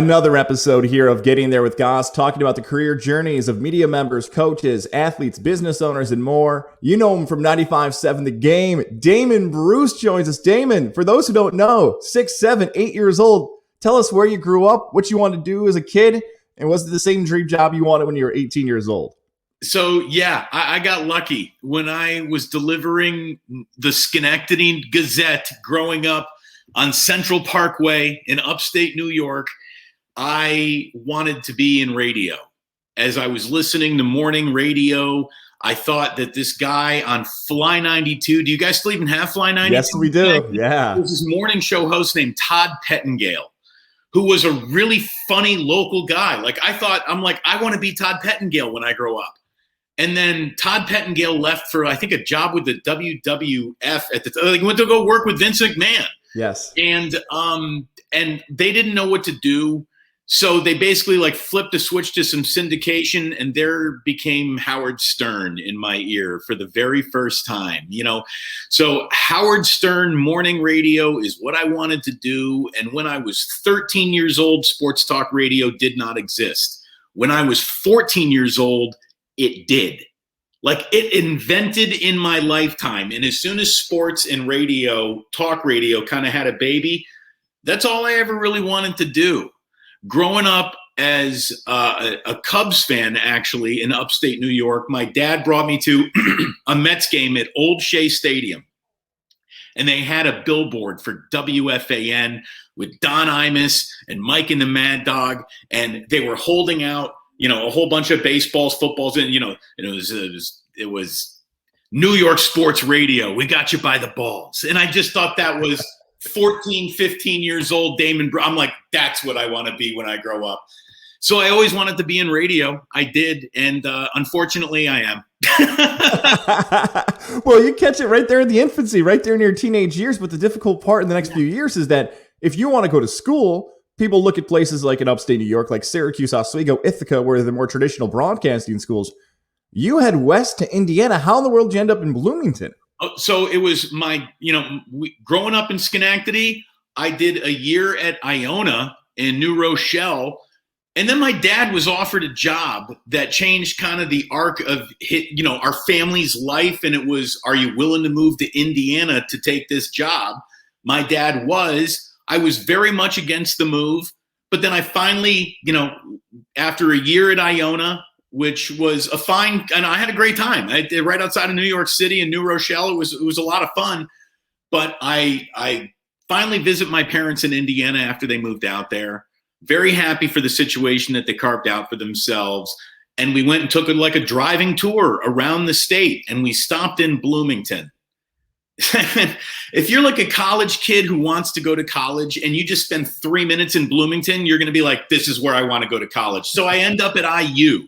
Another episode here of Getting There with Goss, talking about the career journeys of media members, coaches, athletes, business owners, and more. You know him from 95.7 The Game. Damon Bruce joins us. Damon, for those who don't know, 6, 7, 8 years old. Tell us where you grew up, what you wanted to do as a kid, and was it the same dream job you wanted when you were 18 years old? So, yeah, I got lucky. When I was delivering the Schenectady Gazette growing up on Central Parkway in upstate New York, I wanted to be in radio. As I was listening to morning radio, I thought that this guy on Fly 92, do you guys still even have Fly 92? Yes, we do. Yeah. There was this morning show host named Todd Pettingale, who was a really funny local guy. I want to be Todd Pettingale when I grow up. And then Todd Pettingale left for, I think, a job with the WWF at the time. He went to go work with Vince McMahon. Yes. And they didn't know what to do. So they basically flipped a switch to some syndication, and there became Howard Stern in my ear for the very first time, So Howard Stern morning radio is what I wanted to do. And when I was 13 years old, sports talk radio did not exist. When I was 14 years old, it did. It invented in my lifetime. And as soon as sports and radio, talk radio, kind of had a baby, that's all I ever really wanted to do. Growing up as a Cubs fan, actually, in upstate New York, my dad brought me to a Mets game at Old Shea Stadium. And they had a billboard for WFAN with Don Imus and Mike and the Mad Dog. And they were holding out, a whole bunch of baseballs, footballs, and, it was New York sports radio. We got you by the balls. And I just thought that was 14, 15 years old, Damon Bruce. I'm like, that's what I want to be when I grow up. So I always wanted to be in radio. I did. And unfortunately, I am. Well, you catch it right there in the infancy, right there in your teenage years. But the difficult part in the next few years is that if you want to go to school, people look at places like in upstate New York, like Syracuse, Oswego, Ithaca, where the more traditional broadcasting schools. You head west to Indiana. How in the world did you end up in Bloomington? So it was growing up in Schenectady, I did a year at Iona in New Rochelle. And then my dad was offered a job that changed kind of the arc of, our family's life. And it was, are you willing to move to Indiana to take this job? My dad was. I was very much against the move. But then I finally, after a year at Iona, which was a fine, and I had a great time. I did right outside of New York City in New Rochelle. It was a lot of fun. But I finally visit my parents in Indiana after they moved out there. Very happy for the situation that they carved out for themselves. And we went and took a driving tour around the state, and we stopped in Bloomington. If you're a college kid who wants to go to college and you just spend 3 minutes in Bloomington, you're going to be like, this is where I want to go to college. So I end up at IU.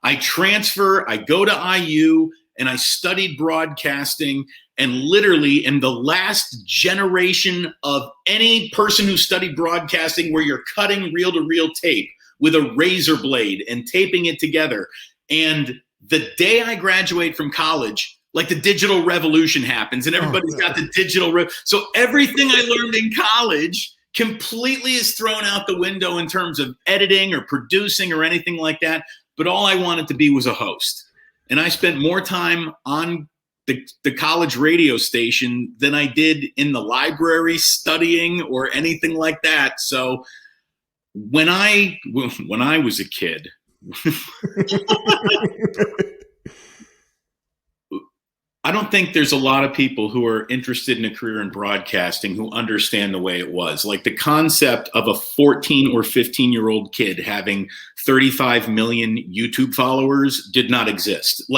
I transfer, I go to IU, and I studied broadcasting, and literally am the last generation of any person who studied broadcasting where you're cutting reel-to-reel tape with a razor blade and taping it together. And the day I graduate from college, the digital revolution happens, and everybody's got the digital. So everything I learned in college completely is thrown out the window in terms of editing or producing or anything like that. But all I wanted to be was a host. And I spent more time on the college radio station than I did in the library studying or anything like that. So when I was a kid, I don't think there's a lot of people who are interested in a career in broadcasting who understand the way it was. The concept of a 14 or 15-year-old kid having 35 million YouTube followers did not exist.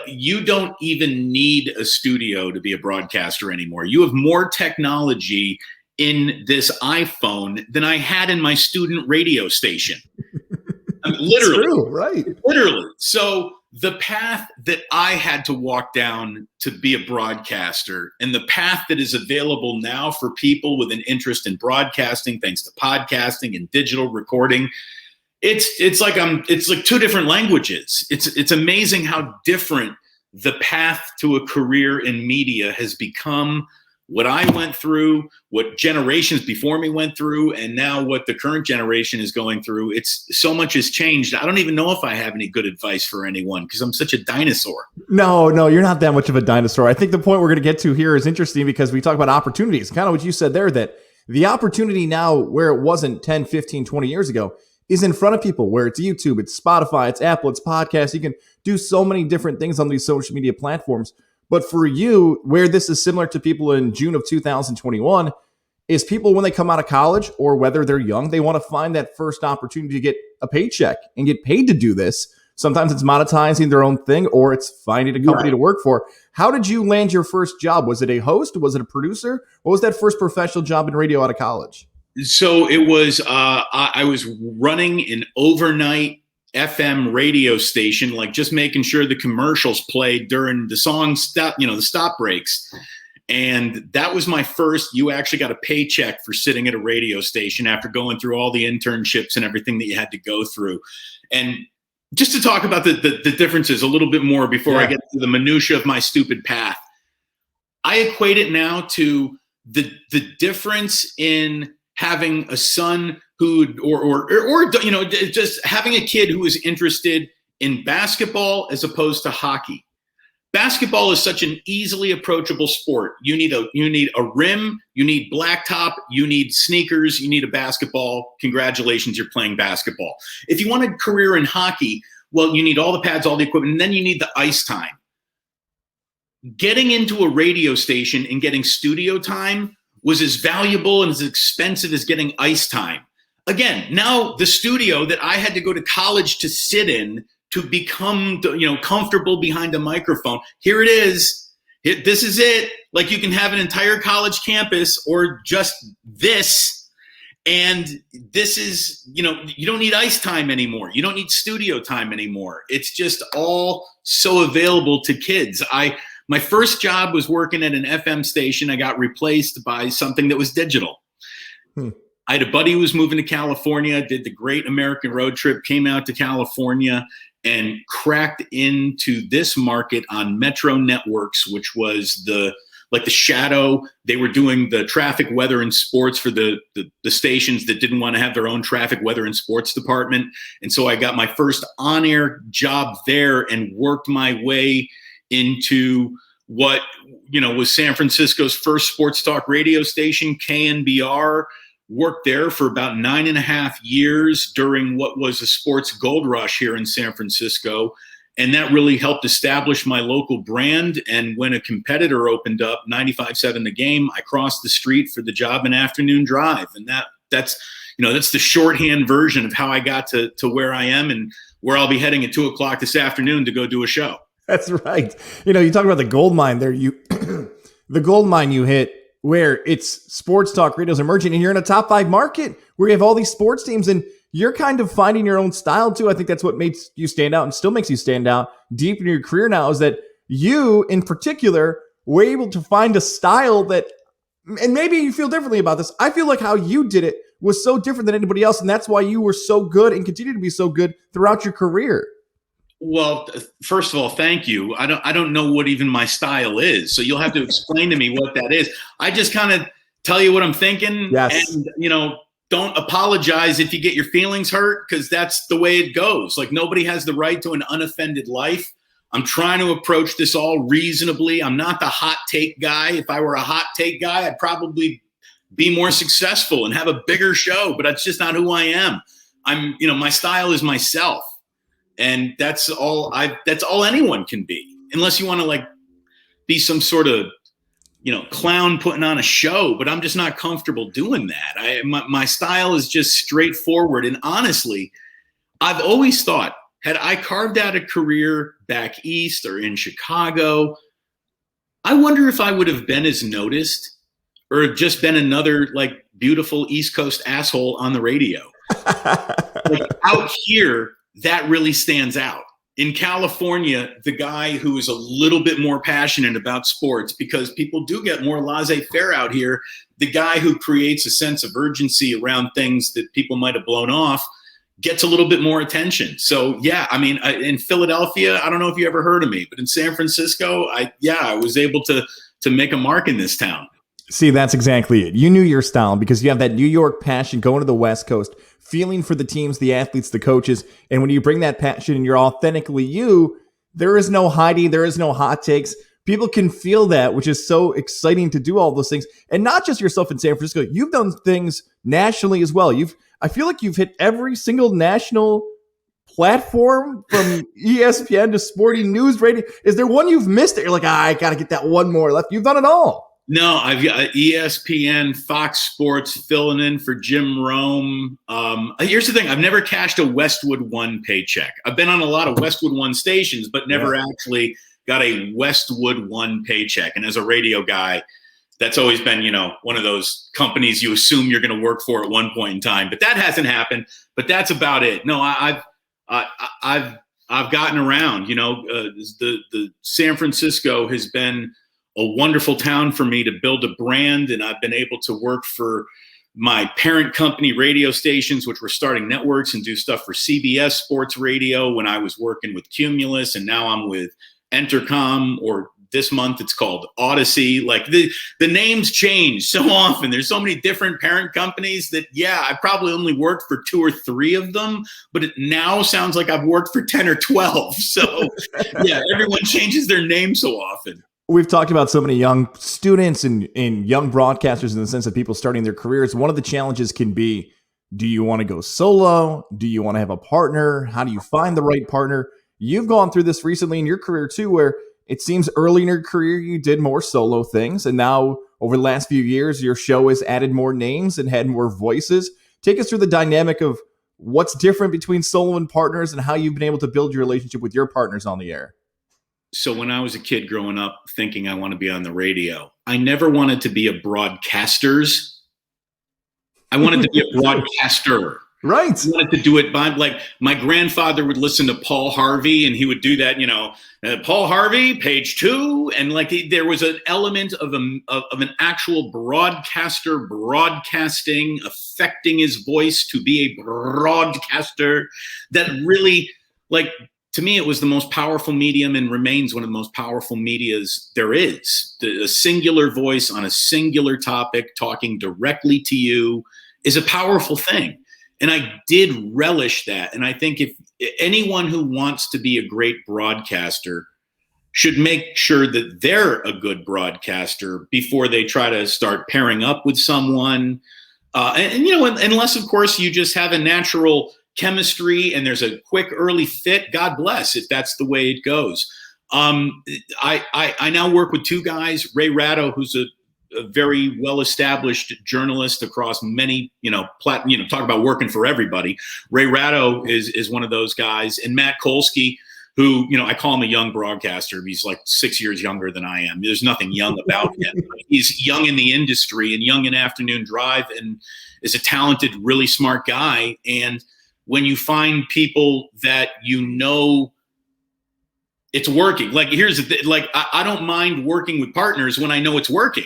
You don't even need a studio to be a broadcaster anymore. You have more technology in this iPhone than I had in my student radio station. Literally. True, right. Literally. So the path that I had to walk down to be a broadcaster, and the path that is available now for people with an interest in broadcasting, thanks to podcasting and digital recording, it's like two different languages. It's amazing how different the path to a career in media has become what I went through, what generations before me went through, and now what the current generation is going through. It's so much has changed. I don't even know if I have any good advice for anyone because I'm such a dinosaur. No, you're not that much of a dinosaur. I think the point we're going to get to here is interesting because we talk about opportunities, kind of what you said there, that the opportunity now where it wasn't 10, 15, 20 years ago is in front of people, where it's YouTube, it's Spotify, it's Apple, it's podcasts. You can do so many different things on these social media platforms. But for you, where this is similar to people in June of 2021, is people when they come out of college or whether they're young, they want to find that first opportunity to get a paycheck and get paid to do this. Sometimes it's monetizing their own thing or it's finding a company to work for. How did you land your first job? Was it a host? Was it a producer? What was that first professional job in radio out of college? So it was, I was running an overnight FM radio station, like just making sure the commercials played during the song stop, the stop breaks. And that was my first, you actually got a paycheck for sitting at a radio station after going through all the internships and everything that you had to go through. And just to talk about the differences a little bit more before I get to the minutia of my stupid path, I equate it now to the difference in having a son who, or just having a kid who is interested in basketball as opposed to hockey. Basketball is such an easily approachable sport. You need a rim, you need blacktop, you need sneakers, you need a basketball. Congratulations, you're playing basketball. If you want a career in hockey, well, you need all the pads, all the equipment, and then you need the ice time. Getting into a radio station and getting studio time was as valuable and as expensive as getting ice time. Again, now the studio that I had to go to college to sit in to become, comfortable behind a microphone. Here it is. This is it. Like you can have an entire college campus or just this. And this is, you don't need ice time anymore. You don't need studio time anymore. It's just all so available to kids. My first job was working at an FM station. I got replaced by something that was digital. I had a buddy who was moving to California, did the Great American Road Trip, came out to California and cracked into this market on Metro Networks, which was the shadow. They were doing the traffic, weather, and sports for the stations that didn't want to have their own traffic, weather, and sports department. And so I got my first on-air job there and worked my way into what, was San Francisco's first sports talk radio station, KNBR. Worked there for about 9.5 years during what was a sports gold rush here in San Francisco. And that really helped establish my local brand. And when a competitor opened up, 95.7 The Game, I crossed the street for the job and afternoon drive. And that's the shorthand version of how I got to where I am and where I'll be heading at 2:00 this afternoon to go do a show. That's right. You talk about the gold mine there. The gold mine you hit, where it's sports talk radio's emerging and you're in a top 5 market where you have all these sports teams and you're kind of finding your own style too. I think that's what makes you stand out and still makes you stand out deep in your career now, is that you in particular were able to find a style that, and maybe you feel differently about this. I feel like how you did it was so different than anybody else. And that's why you were so good and continue to be so good throughout your career. Well, first of all, thank you. I don't know what even my style is, so you'll have to explain to me what that is. I just kind of tell you what I'm thinking, and don't apologize if you get your feelings hurt, because that's the way it goes. Like, nobody has the right to an unoffended life. I'm trying to approach this all reasonably. I'm not the hot take guy. If I were a hot take guy, I'd probably be more successful and have a bigger show, but that's just not who I am. My style is myself. And that's all anyone can be, unless you want to be some sort of, clown putting on a show, but I'm just not comfortable doing that. My style is just straightforward. And honestly, I've always thought, had I carved out a career back east or in Chicago, I wonder if I would have been as noticed or have just been another beautiful East Coast asshole on the radio. Out here, that really stands out. In California, the guy who is a little bit more passionate about sports, because people do get more laissez-faire out here, the guy who creates a sense of urgency around things that people might have blown off gets a little bit more attention. So, in Philadelphia, I don't know if you ever heard of me, but in San Francisco, I was able to make a mark in this town. See, that's exactly it. You knew your style because you have that New York passion going to the West Coast, feeling for the teams, the athletes, the coaches. And when you bring that passion and you're authentically you, there is no hiding, there is no hot takes. People can feel that, which is so exciting to do all those things. And not just yourself in San Francisco, you've done things nationally as well. I feel like you've hit every single national platform from ESPN to sporting news radio. Is there one you've missed that you're like, I got to get that one more left? You've done it all. No, I've got ESPN, Fox Sports, filling in for Jim Rome. Here's the thing. I've never cashed a Westwood One paycheck. I've been on a lot of Westwood One stations, but never actually got a Westwood One paycheck. And as a radio guy, that's always been, one of those companies you assume you're going to work for at one point in time. But that hasn't happened. But that's about it. No, I've gotten around. The San Francisco has been a wonderful town for me to build a brand, and I've been able to work for my parent company radio stations, which were starting networks, and do stuff for CBS Sports Radio when I was working with Cumulus, and now I'm with Entercom, or this month it's called Odyssey. Like the names change so often. There's so many different parent companies that, I probably only worked for 2 or 3 of them, but it now sounds like I've worked for 10 or 12. So everyone changes their name so often. We've talked about so many young students and young broadcasters in the sense of people starting their careers. One of the challenges can be, do you want to go solo? Do you want to have a partner? How do you find the right partner? You've gone through this recently in your career too, where it seems early in your career you did more solo things. And now over the last few years, your show has added more names and had more voices. Take us through the dynamic of what's different between solo and partners and how you've been able to build your relationship with your partners on the air. So when I was a kid growing up thinking I want to be on the radio, I never wanted to be a broadcasters. I wanted to be a broadcaster. Right. I wanted to do it by, like, my grandfather would listen to Paul Harvey, and he would do that, Paul Harvey, page 2. And there was an element of an actual broadcaster broadcasting, affecting his voice to be a broadcaster that really, to me, it was the most powerful medium and remains one of the most powerful medias there is. A singular voice on a singular topic talking directly to you is a powerful thing. And I did relish that. And I think if anyone who wants to be a great broadcaster should make sure that they're a good broadcaster before they try to start pairing up with someone. Unless, of course, you just have a natural chemistry and there's a quick early fit, God bless, if that's the way it goes. I now work with 2 guys, Ray Ratto, who's a very well-established journalist across many, talk about working for everybody. Ray Ratto is one of those guys, and Matt Kolsky, who, I call him a young broadcaster. He's like 6 years younger than I am. There's nothing young about him. He's young in the industry and young in afternoon drive, and is a talented, really smart guy. And when you find people that it's working, here's the thing, I don't mind working with partners when I know it's working.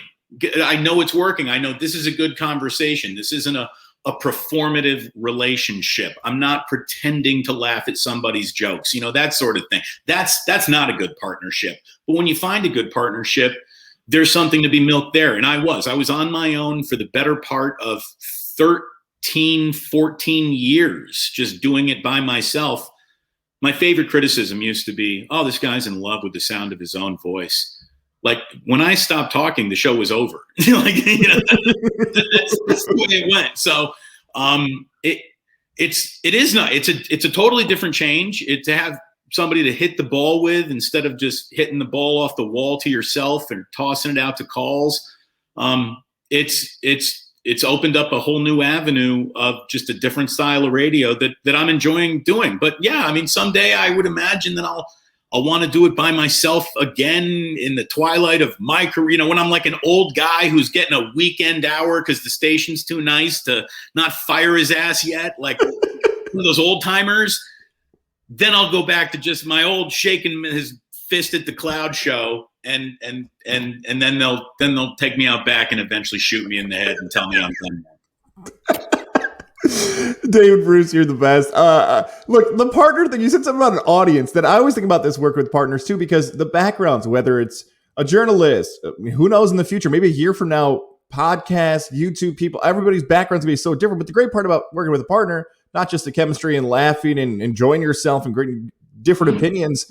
I know it's working. I know this is a good conversation. This isn't a performative relationship. I'm not pretending to laugh at somebody's jokes, that sort of thing. That's not a good partnership. But when you find a good partnership, there's something to be milked there. And I was on my own for the better part of 13, 14 years, just doing it by myself. My favorite criticism used to be, oh, this guy's in love with the sound of his own voice. When I stopped talking, the show was over. That's the way it went. So it's a totally different change. To have somebody to hit the ball with instead of just hitting the ball off the wall to yourself and tossing it out to calls. It's opened up a whole new avenue of just a different style of radio that I'm enjoying doing. But someday I would imagine that I'll want to do it by myself again in the twilight of my career. When I'm like an old guy who's getting a weekend hour because the station's too nice to not fire his ass yet, like one of those old timers. Then I'll go back to just my old shaking his fist at the cloud show, and then they'll take me out back and eventually shoot me in the head and tell me I'm done. Damon Bruce, you're the best. Look, the partner thing, you said something about an audience that I always think about this work with partners too, because the backgrounds, whether it's a journalist, who knows in the future, maybe a year from now, podcasts, YouTube people, everybody's backgrounds be so different. But the great part about working with a partner, not just the chemistry and laughing and enjoying yourself and great different opinions,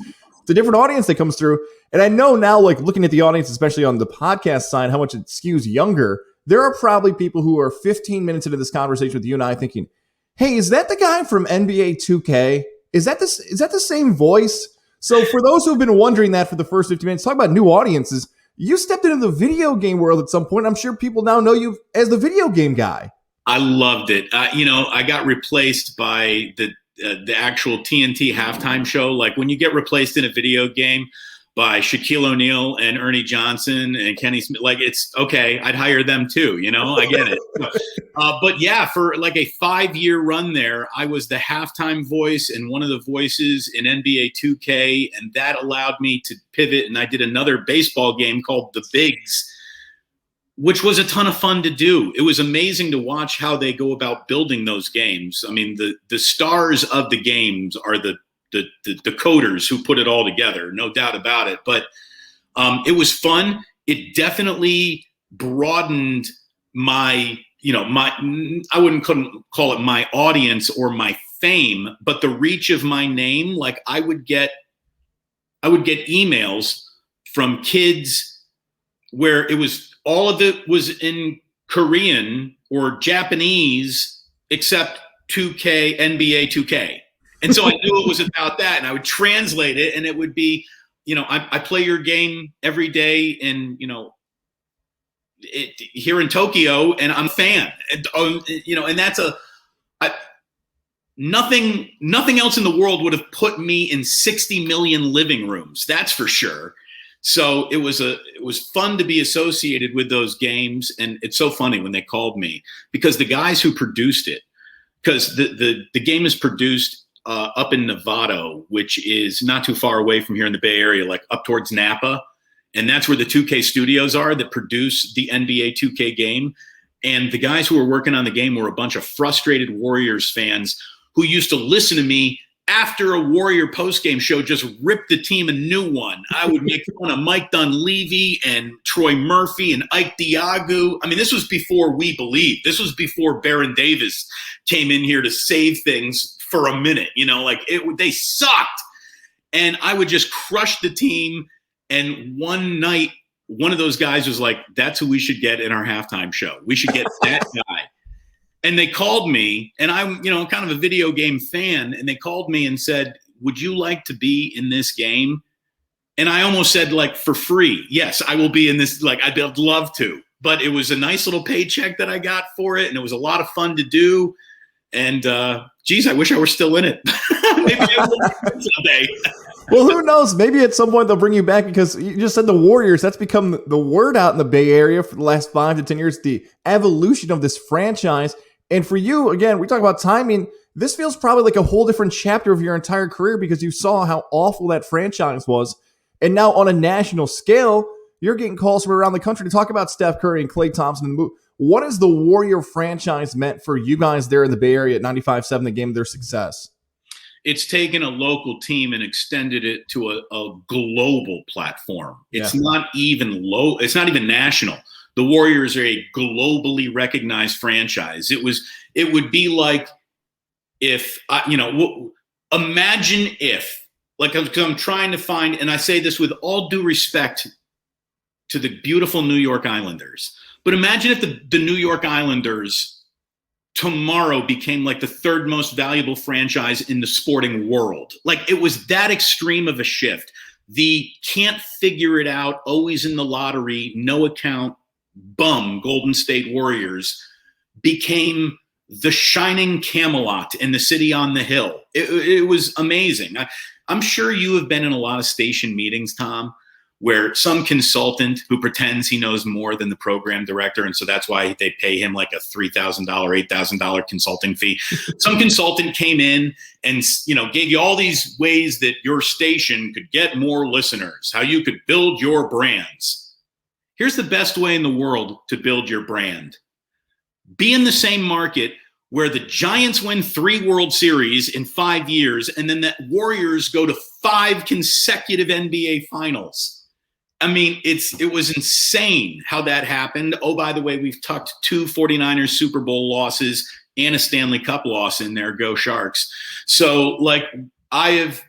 the different audience that comes through. And I know now, like looking at the audience, especially on the podcast side, how much it skews younger. There are probably people who are 15 minutes into this conversation with you and I thinking, hey, is that the guy from NBA 2K? Is that the same voice? So for those who've been wondering that for the first 50 minutes, talk about new audiences. You stepped into the video game world at some point. I'm sure people now know you as the video game guy. I loved it. I got replaced by the actual TNT halftime show. Like when you get replaced in a video game by Shaquille O'Neal and Ernie Johnson and Kenny Smith, like it's okay. I'd hire them too. I get it. But yeah, for like a 5-year run there, I was the halftime voice and one of the voices in NBA 2K. And that allowed me to pivot. And I did another baseball game called The Bigs, which was a ton of fun to do. It was amazing to watch how they go about building those games. I mean, the stars of the games are the coders who put it all together, no doubt about it. But it was fun. It definitely broadened my, I couldn't call it my audience or my fame, but the reach of my name. Like I would get emails from kids where it was, all of it was in Korean or Japanese, except 2K, NBA 2K. And so I knew it was about that, and I would translate it, and it would be, I play your game every day in, here in Tokyo, and I'm a fan. And, and that's nothing else in the world would have put me in 60 million living rooms. That's for sure. So it was fun to be associated with those games. And it's so funny when they called me because the guys who produced it, because the game is produced up in Nevada, which is not too far away from here in the Bay Area, like up towards Napa. And that's where the 2K studios are that produce the NBA 2K game. And the guys who were working on the game were a bunch of frustrated Warriors fans who used to listen to me after a Warrior postgame show, just rip the team a new one. I would make fun of Mike Dunleavy and Troy Murphy and Ike Diagu. I mean, this was before We Believe. This was before Baron Davis came in here to save things for a minute. They sucked. And I would just crush the team. And one night, one of those guys was like, that's who we should get in our halftime show. We should get that guy. And they called me, and I'm, kind of a video game fan, and they called me and said, would you like to be in this game? And I almost said, like, for free. Yes, I will be in this. Like, I'd love to. But it was a nice little paycheck that I got for it, and it was a lot of fun to do. And, geez, I wish I were still in it. Maybe I will someday. Well, who knows? Maybe at some point they'll bring you back because you just said the Warriors. That's become the word out in the Bay Area for the last 5 to 10 years, the evolution of this franchise. And for you, again, we talk about timing. This feels probably like a whole different chapter of your entire career because you saw how awful that franchise was. And now on a national scale, you're getting calls from around the country to talk about Steph Curry and Klay Thompson and the move. What has the Warrior franchise meant for you guys there in the Bay Area at 95.7, the game of their success? It's taken a local team and extended it to a global platform. It's not even it's not even national. The Warriors are a globally recognized franchise. It would be like if, imagine if, like I'm trying to find, and I say this with all due respect to the beautiful New York Islanders, but imagine if the New York Islanders tomorrow became like the third most valuable franchise in the sporting world. Like it was that extreme of a shift. The can't figure it out, always in the lottery, no account, bum Golden State Warriors became the shining Camelot in the city on the hill. It was amazing. I'm sure you have been in a lot of station meetings, Tom, where some consultant who pretends he knows more than the program director, and so that's why they pay him like a $3,000, $8,000 consulting fee. Some consultant came in and gave you all these ways that your station could get more listeners, how you could build your brands. Here's the best way in the world to build your brand. Be in the same market where the Giants win 3 World Series in 5 years, and then the Warriors go to 5 consecutive NBA finals. I mean, it was insane how that happened. Oh, by the way, we've tucked 2 49ers Super Bowl losses and a Stanley Cup loss in there. Go Sharks. So like I've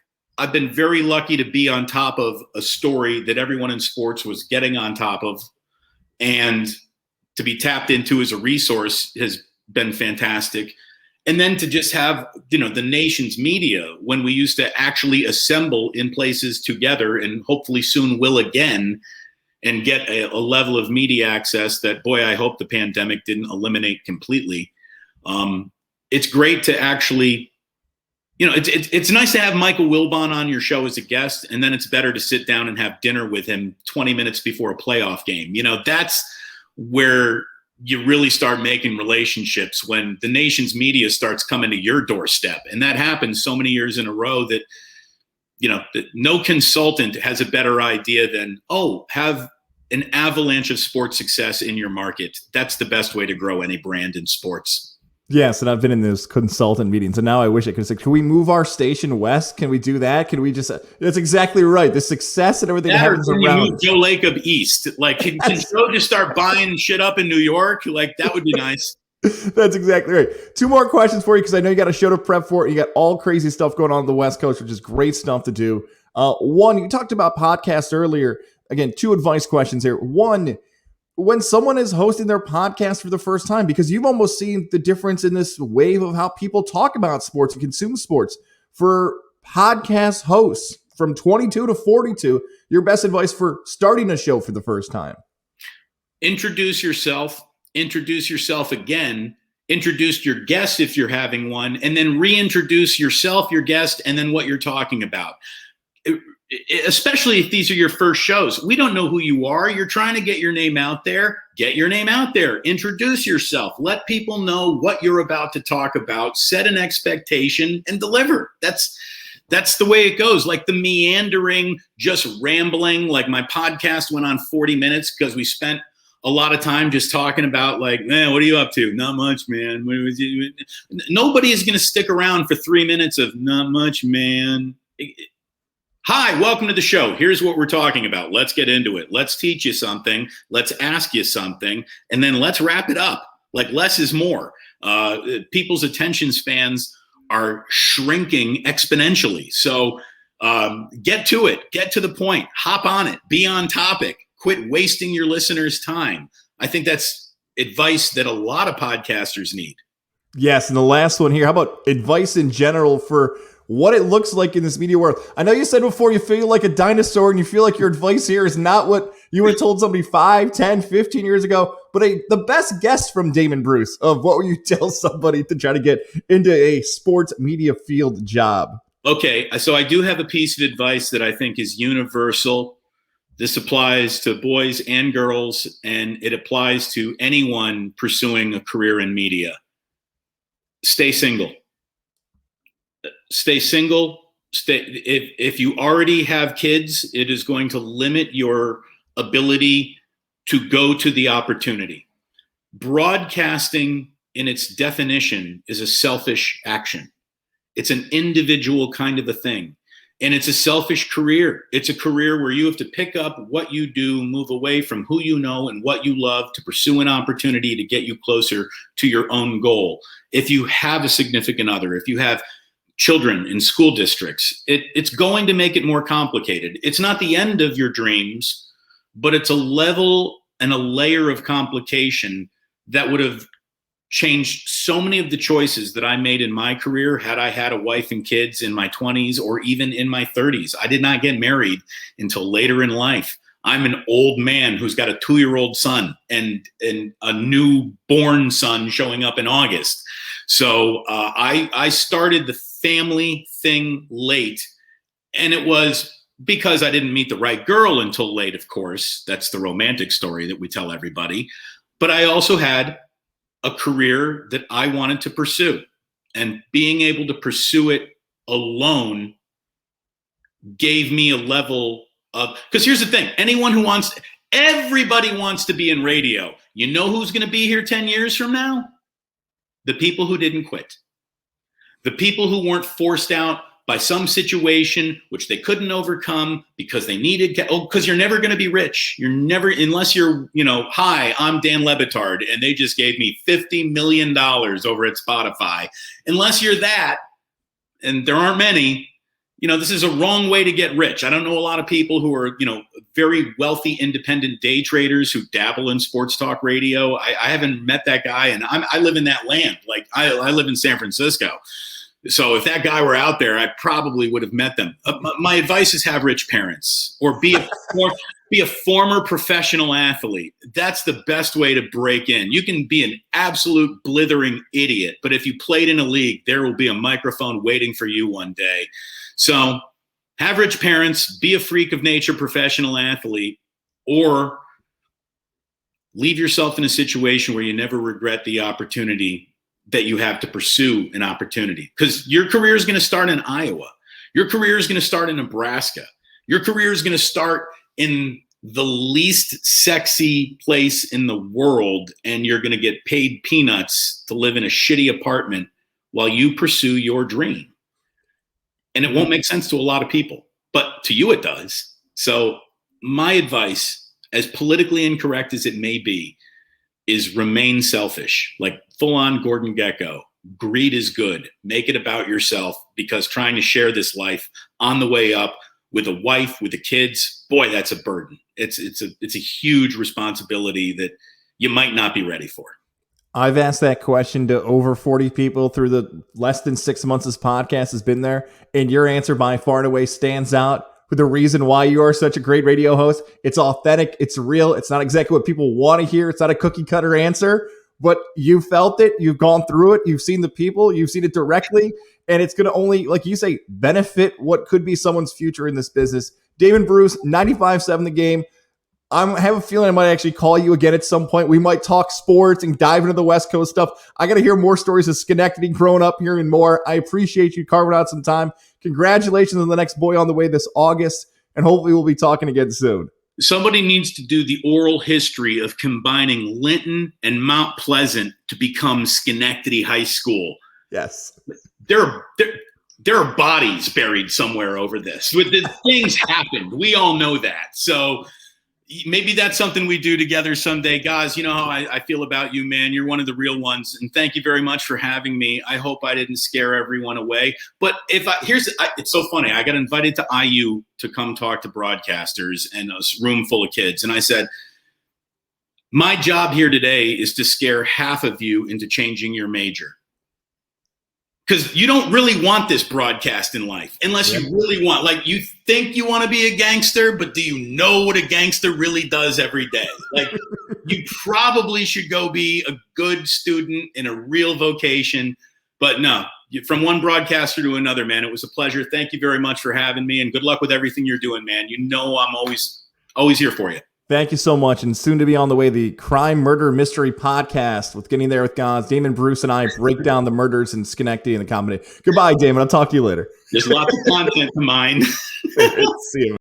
been very lucky to be on top of a story that everyone in sports was getting on top of, and to be tapped into as a resource has been fantastic. And then to just have, the nation's media, when we used to actually assemble in places together, and hopefully soon will again, and get a level of media access that, boy, I hope the pandemic didn't eliminate completely. It's great to actually, it's nice to have Michael Wilbon on your show as a guest, and then it's better to sit down and have dinner with him 20 minutes before a playoff game. That's where you really start making relationships, when the nation's media starts coming to your doorstep. And that happens so many years in a row that, that no consultant has a better idea than, have an avalanche of sports success in your market. That's the best way to grow any brand in sports. Yes, and I've been in those consultant meetings, and now I wish I could say, can we move our station west? Can we do that? Can we just, that's exactly right. The success and everything that happens around. You move Joe Lacob east. Like, can Joe just start buying shit up in New York? Like, that would be nice. That's exactly right. 2 more questions for you, because I know you got a show to prep for. You got all crazy stuff going on the West Coast, which is great stuff to do. One, you talked about podcasts earlier. Again, 2 advice questions here. One, when someone is hosting their podcast for the first time, because you've almost seen the difference in this wave of how people talk about sports and consume sports, for podcast hosts from 22 to 42, your best advice for starting a show for the first time? Introduce yourself again, introduce your guest if you're having one, and then reintroduce yourself, your guest, and then what you're talking about. Especially if these are your first shows. We don't know who you are. You're trying to get your name out there. Get your name out there. Introduce yourself. Let people know what you're about to talk about. Set an expectation and deliver. That's the way it goes. Like the meandering, just rambling. Like my podcast went on 40 minutes because we spent a lot of time just talking about, like, man, what are you up to? Not much, man. Nobody is going to stick around for 3 minutes of not much, man. Hi, welcome to the show. Here's what we're talking about. Let's get into it. Let's teach you something. Let's ask you something. And then let's wrap it up. Like, less is more. People's attention spans are shrinking exponentially. So get to it. Get to the point. Hop on it. Be on topic. Quit wasting your listeners' time. I think that's advice that a lot of podcasters need. Yes, and the last one here, how about advice in general for what it looks like in this media world? I know you said before you feel like a dinosaur and you feel like your advice here is not what you were told somebody 5, 10, 15 years ago, but the best guess from Damon Bruce of what would you tell somebody to try to get into a sports media field job? Okay, so I do have a piece of advice that I think is universal. This applies to boys and girls, and it applies to anyone pursuing a career in media. Stay single. Stay single. If you already have kids, it is going to limit your ability to go to the opportunity. Broadcasting, in its definition, is a selfish action. It's an individual kind of a thing. And it's a selfish career. It's a career where you have to pick up what you do, move away from who you know and what you love to pursue an opportunity to get you closer to your own goal. If you have a significant other, if you have children in school districts, it's going to make it more complicated. It's not the end of your dreams, but it's a level and a layer of complication that would have changed so many of the choices that I made in my career had I had a wife and kids in my 20s or even in my 30s. I did not get married until later in life. I'm an old man who's got a 2-year-old son and a newborn son showing up in August. So I started the family thing late, and it was because I didn't meet the right girl until late, of course. That's the romantic story that we tell everybody. But I also had a career that I wanted to pursue, and being able to pursue it alone gave me a level of, because here's the thing, everybody wants to be in radio. You know who's going to be here 10 years from now? The people who didn't quit. The people who weren't forced out by some situation which they couldn't overcome because they needed, because you're never going to be rich. You're never, unless you're, hi, I'm Dan Lebitard, and they just gave me $50 million over at Spotify. Unless you're that, and there aren't many, this is a wrong way to get rich. I don't know a lot of people who are, very wealthy, independent day traders who dabble in sports talk radio. I haven't met that guy, and I live in that land. Like I live in San Francisco. So if that guy were out there, I probably would have met them. My advice is have rich parents, or be a former professional athlete. That's the best way to break in. You can be an absolute blithering idiot, but if you played in a league, there will be a microphone waiting for you one day. So have rich parents, be a freak of nature professional athlete, or leave yourself in a situation where you never regret the opportunity that you have to pursue an opportunity. Because your career is going to start in Iowa. Your career is going to start in Nebraska. Your career is going to start in the least sexy place in the world, and you're going to get paid peanuts to live in a shitty apartment while you pursue your dream. And it won't make sense to a lot of people, but to you it does. So my advice, as politically incorrect as it may be, is remain selfish, like full-on Gordon Gekko. Greed is good. Make it about yourself, because trying to share this life on the way up with a wife, with the kids, boy, that's a burden. It's a huge responsibility that you might not be ready for. I've asked that question to over 40 people through the less than 6 months this podcast has been there, and your answer by far and away stands out with the reason why you are such a great radio host. It's authentic. It's real. It's not exactly what people want to hear. It's not a cookie cutter answer, but you felt it. You've gone through it. You've seen the people. You've seen it directly, and it's going to only, like you say, benefit what could be someone's future in this business. Damon Bruce, 95.7 The Game. I have a feeling I might actually call you again at some point. We might talk sports and dive into the West Coast stuff. I got to hear more stories of Schenectady growing up here and more. I appreciate you carving out some time. Congratulations on the next boy on the way this August, and hopefully we'll be talking again soon. Somebody needs to do the oral history of combining Linton and Mount Pleasant to become Schenectady High School. Yes. There are bodies buried somewhere over this. The things happened. We all know that. So maybe that's something we do together someday. Guys, you know how I feel about you, man. You're one of the real ones. And thank you very much for having me. I hope I didn't scare everyone away. But it's so funny. I got invited to IU to come talk to broadcasters and a room full of kids. And I said, my job here today is to scare half of you into changing your major. Because you don't really want this broadcast in life unless you really want, like, you think you want to be a gangster, but do you know what a gangster really does every day? Like, you probably should go be a good student in a real vocation. But no, from one broadcaster to another, man, it was a pleasure. Thank you very much for having me, and good luck with everything you're doing, man. You know I'm always here for you. Thank you so much. And soon to be on the way, the Crime, Murder, Mystery podcast with Getting There with Gods. Damon Bruce and I break down the murders in Schenectady and the comedy. Goodbye, Damon. I'll talk to you later. There's lots of content to mine. See you.